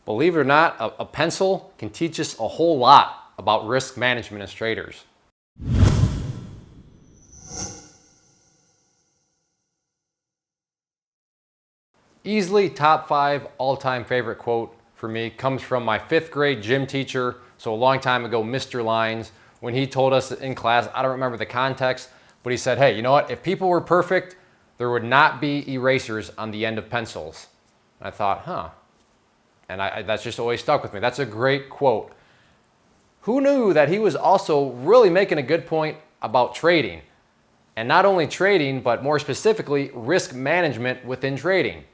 Believe it or not, a pencil can teach us a whole lot about risk management as traders. Easily top 5 all-time favorite quote for me comes from my 5th grade gym teacher, so a long time ago, Mr. Lyons, when he told us in class, I don't remember the context, but he said, hey, you know what? If people were perfect, there would not be erasers on the end of pencils. And I thought, huh. And that's just always stuck with me. That's a great quote. Who knew that he was also really making a good point about trading? And not only trading, but more specifically, risk management within trading.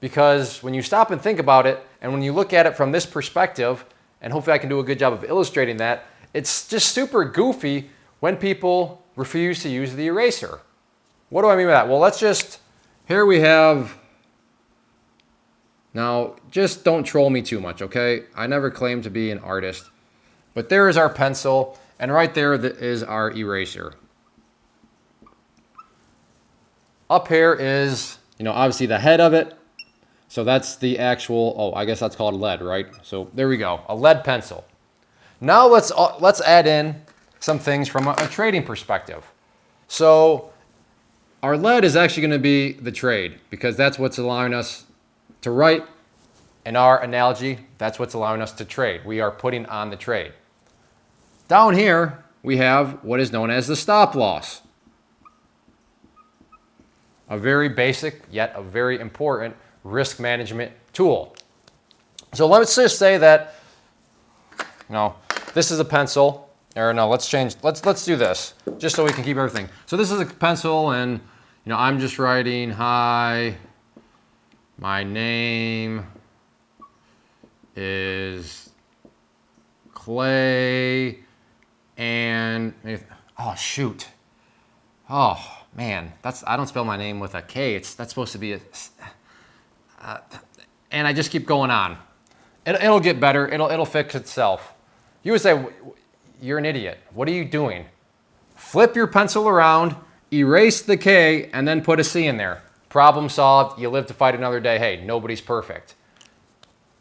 Because when you stop and think about it, and when you look at it from this perspective, and hopefully I can do a good job of illustrating that, it's just super goofy when people refuse to use the eraser. What do I mean by that? Well, here we have, now just don't troll me too much, okay? I never claimed to be an artist, but there is our pencil, and right there is our eraser. Up here is, obviously the head of it. So that's the actual, I guess that's called lead, right? So there we go, a lead pencil. Now let's add in some things from a trading perspective. So our lead is actually going to be the trade, because that's what's allowing us to write. In our analogy, that's what's allowing us to trade. We are putting on the trade. Down here, we have what is known as the stop loss. A very basic, yet a very important risk management tool. So let's just say that, this is a pencil, or no, let's do this, just so we can keep everything. So this is a pencil, and I'm just writing, hi, my name is Clay, and, oh shoot, oh man, I don't spell my name with a K, that's supposed to be a, and I just keep going on. It'll get better. It'll fix itself. You would say, you're an idiot. What are you doing? Flip your pencil around, erase the K, and then put a C in there. Problem solved. You live to fight another day. Hey, nobody's perfect.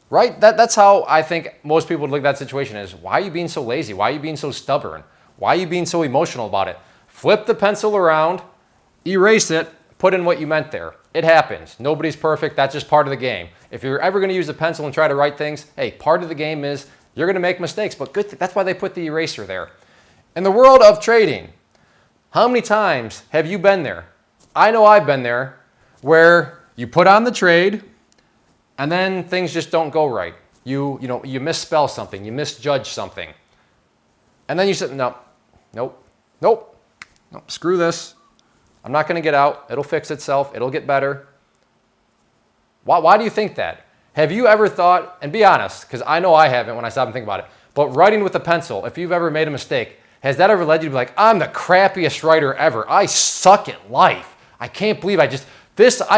Right? That's how I think most people would look at that situation is, why are you being so lazy? Why are you being so stubborn? Why are you being so emotional about it? Flip the pencil around, erase it, put in what you meant there. It happens. Nobody's perfect. That's just part of the game. If you're ever going to use a pencil and try to write things, hey, part of the game is you're going to make mistakes, but that's why they put the eraser there. In the world of trading, how many times have you been there? I know I've been there, where you put on the trade and then things just don't go right. You misspell something, you misjudge something. And then you said, nope, screw this. I'm not going to get out. It'll fix itself. It'll get better. Why do you think that? Have you ever thought, and be honest, because I know I haven't when I stop and think about it, but writing with a pencil, if you've ever made a mistake, has that ever led you to be like, I'm the crappiest writer ever. I suck at life. I can't believe I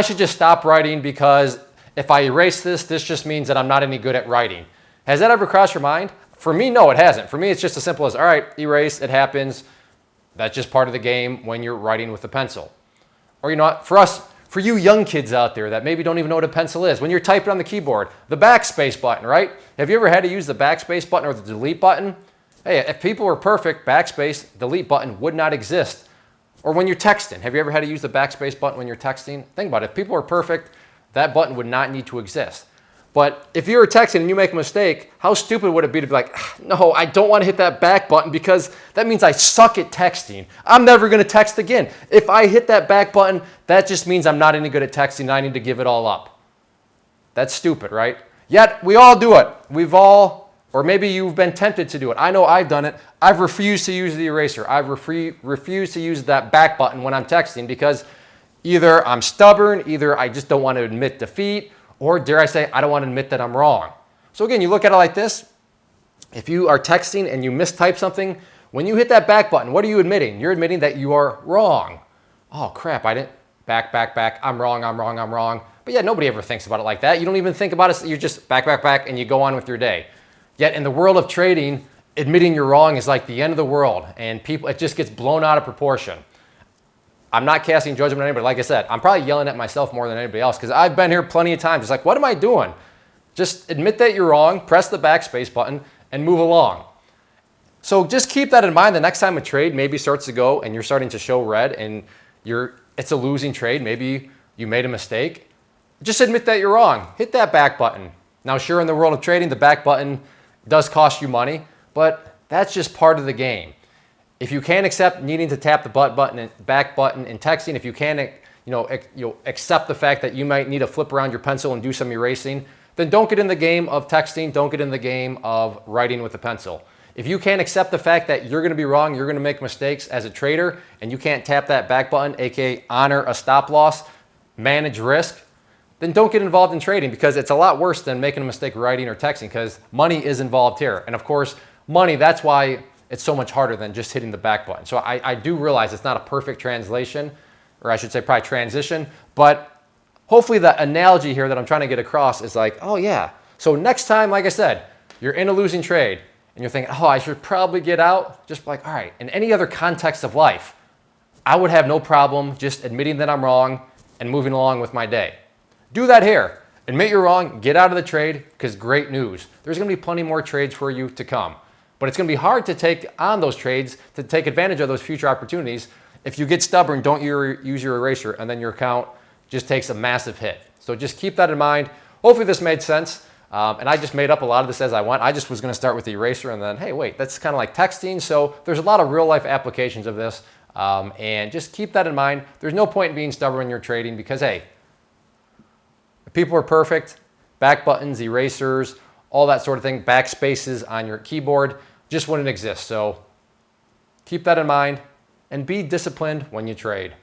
should just stop writing because if I erase this just means that I'm not any good at writing. Has that ever crossed your mind? For me, no, it hasn't. For me, it's just as simple as, all right, erase, it happens. That's just part of the game when you're writing with a pencil. Or for you young kids out there that maybe don't even know what a pencil is, when you're typing on the keyboard, the backspace button, right? Have you ever had to use the backspace button or the delete button? Hey, if people were perfect, backspace, delete button would not exist. Or when you're texting, have you ever had to use the backspace button when you're texting? Think about it. If people were perfect, that button would not need to exist. But if you're texting and you make a mistake, how stupid would it be to be like, no, I don't want to hit that back button because that means I suck at texting. I'm never going to text again. If I hit that back button, that just means I'm not any good at texting and I need to give it all up. That's stupid, right? Yet we all do it. Or maybe you've been tempted to do it. I know I've done it. I've refused to use the eraser. I've refused to use that back button when I'm texting because either I'm stubborn, either I just don't want to admit defeat, or dare I say, I don't want to admit that I'm wrong. So again, you look at it like this. If you are texting and you mistype something, when you hit that back button, what are you admitting? You're admitting that you are wrong. Oh crap, I didn't, back, I'm wrong. But yeah, nobody ever thinks about it like that. You don't even think about it, you're just back, and you go on with your day. Yet in the world of trading, admitting you're wrong is like the end of the world, and it just gets blown out of proportion. I'm not casting judgment on anybody. Like I said, I'm probably yelling at myself more than anybody else because I've been here plenty of times. It's like, what am I doing? Just admit that you're wrong, press the backspace button, and move along. So just keep that in mind the next time a trade maybe starts to go and you're starting to show red and it's a losing trade. Maybe you made a mistake. Just admit that you're wrong. Hit that back button. Now, sure, in the world of trading, the back button does cost you money, but that's just part of the game. If you can't accept needing to tap the back button in texting, if you can't accept the fact that you might need to flip around your pencil and do some erasing, then don't get in the game of texting. Don't get in the game of writing with a pencil. If you can't accept the fact that you're going to be wrong, you're going to make mistakes as a trader, and you can't tap that back button, aka honor a stop loss, manage risk, then don't get involved in trading, because it's a lot worse than making a mistake writing or texting, because money is involved here. And of course, money, that's why it's so much harder than just hitting the back button. So I do realize it's not a perfect translation, or I should say probably transition, but hopefully the analogy here that I'm trying to get across is like, oh yeah, so next time, like I said, you're in a losing trade and you're thinking, oh, I should probably get out, just like, all right, in any other context of life, I would have no problem just admitting that I'm wrong and moving along with my day. Do that here. Admit you're wrong, get out of the trade, because great news. There's going to be plenty more trades for you to come. But it's going to be hard to take on those trades, to take advantage of those future opportunities, if you get stubborn, don't use your eraser, and then your account just takes a massive hit. So just keep that in mind. Hopefully this made sense. And I just made up a lot of this as I went. I just was going to start with the eraser and then, hey, wait, that's kind of like texting. So there's a lot of real life applications of this. And just keep that in mind. There's no point in being stubborn when you're trading, because, hey, people are perfect. Back buttons, erasers, all that sort of thing, backspaces on your keyboard just wouldn't exist. So keep that in mind and be disciplined when you trade.